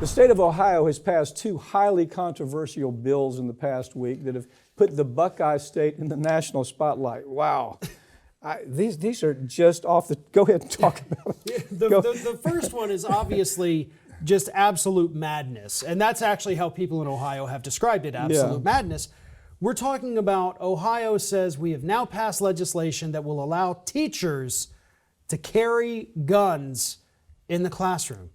The state of Ohio has passed two highly controversial bills in the past week that have put the Buckeye State in the national spotlight. Wow. These are just off the... Go ahead and talk about it. The first one is obviously just absolute madness. And that's actually how people in Ohio have described it, absolute madness. We're talking about Ohio says we have now passed legislation that will allow teachers to carry guns in the classroom.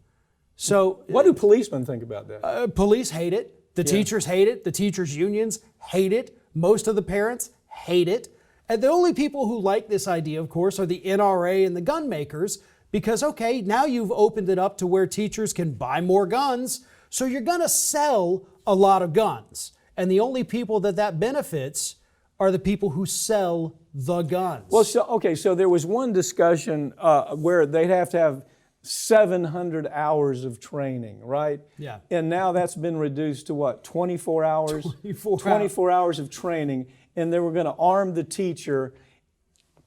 So what do policemen think about that? Police hate it. The teachers hate it. The teachers' unions hate it. Most of the parents hate it. And the only people who like this idea, of course, are the NRA and the gun makers because, okay, now you've opened it up to where teachers can buy more guns, so you're going to sell a lot of guns. And the only people that benefits are the people who sell the guns. Well, so there was one discussion where they'd have to have 700 hours of training, right? Yeah. And now that's been reduced to what, 24 hours? 24 hours of training, and they were going to arm the teacher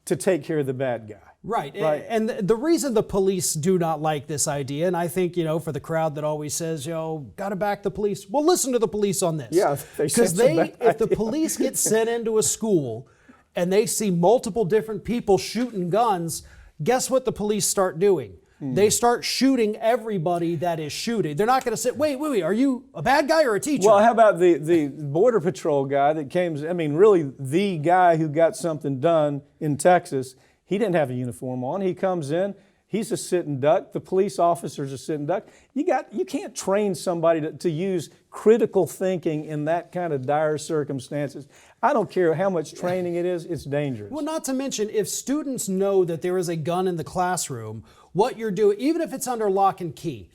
to take care of the bad guy. Right. And the reason the police do not like this idea, and I think, for the crowd that always says, got to back the police. Well, listen to the police on this. Yeah, because if the police get sent into a school and they see multiple different people shooting guns, guess what the police start doing? They start shooting everybody that is shooting. They're not going to say, wait, are you a bad guy or a teacher? Well, how about the Border Patrol guy that came, really the guy who got something done in Texas? He didn't have a uniform on. He comes in, he's a sitting duck. The police officer's a sitting duck. You can't train somebody to use critical thinking in that kind of dire circumstances. I don't care how much training it is, it's dangerous. Well, not to mention, if students know that there is a gun in the classroom, what you're doing, even if it's under lock and key,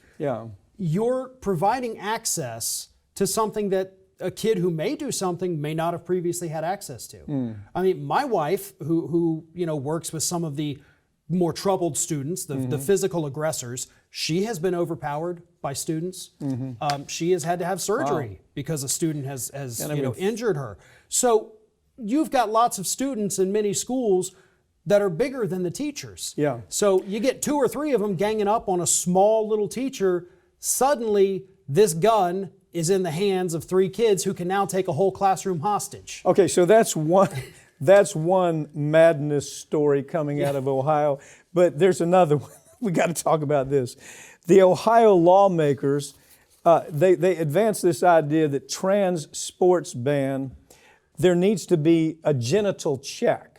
you're providing access to something that a kid who may do something may not have previously had access to. My wife, who works with some of the more troubled students, the physical aggressors, she has been overpowered by students. She has had to have surgery because a student has injured her. So you've got lots of students in many schools that are bigger than the teachers. Yeah. So you get 2 or 3 of them ganging up on a small little teacher. Suddenly, this gun is in the hands of 3 kids who can now take a whole classroom hostage. Okay, so that's one madness story coming out of Ohio, but there's another one. We got to talk about this. The Ohio lawmakers, they advanced this idea that trans sports ban, there needs to be a genital check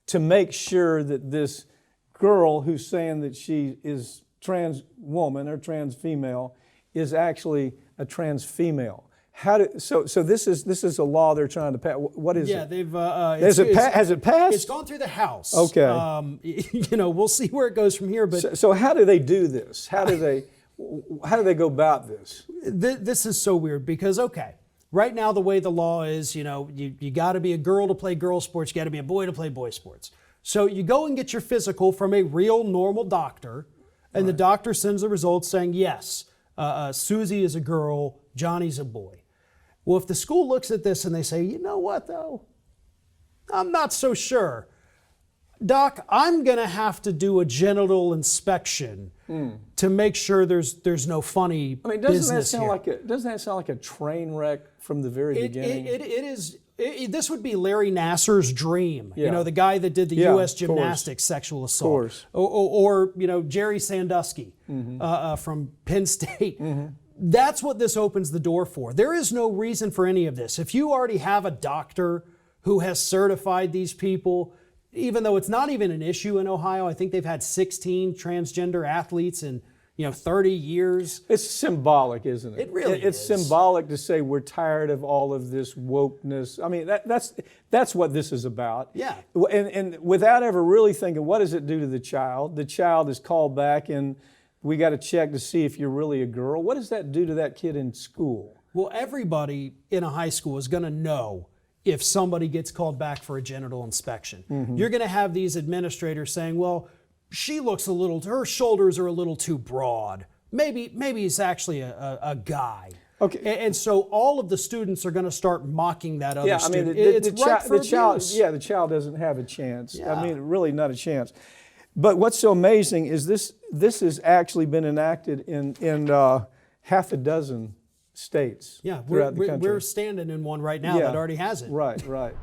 to make sure that this girl who's saying that she is trans woman or trans female is actually a trans female. So this is a law they're trying to pass. What is it? Yeah, they've. Has it passed? It's gone through the House. Okay. We'll see where it goes from here. But so how do they do this? How do they go about this? This is so weird because right now the way the law is, you got to be a girl to play girl sports. You got to be a boy to play boy sports. So you go and get your physical from a real normal doctor, and the doctor sends the results saying yes, Susie is a girl, Johnny's a boy. Well, if the school looks at this and they say, you know what, though? I'm not so sure. Doc, I'm going to have to do a genital inspection to make sure there's no funny business here. Doesn't that sound like a train wreck from the very beginning? It is. This would be Larry Nassar's dream. The guy that did the U.S. gymnastics sexual assault. Or Jerry Sandusky from Penn State. That's what this opens the door for. There is no reason for any of this. If you already have a doctor who has certified these people, even though it's not even an issue in Ohio, I think they've had 16 transgender athletes in 30 years. It's symbolic, isn't it? It really is. It's symbolic to say we're tired of all of this wokeness. That's what this is about. Yeah. And without ever really thinking, what does it do to the child? The child is called back and we got to check to see if you're really a girl. What does that do to that kid in school? Well, everybody in a high school is going to know if somebody gets called back for a genital inspection. You're going to have these administrators saying, well, her shoulders are a little too broad. Maybe it's actually a guy. Okay. And so all of the students are going to start mocking that other student. It's ripe for abuse. The child doesn't have a chance. Yeah. Really not a chance. But what's so amazing is this has actually been enacted in half a dozen states Yeah, throughout the country. we're standing in one right now that already has it. Right, right.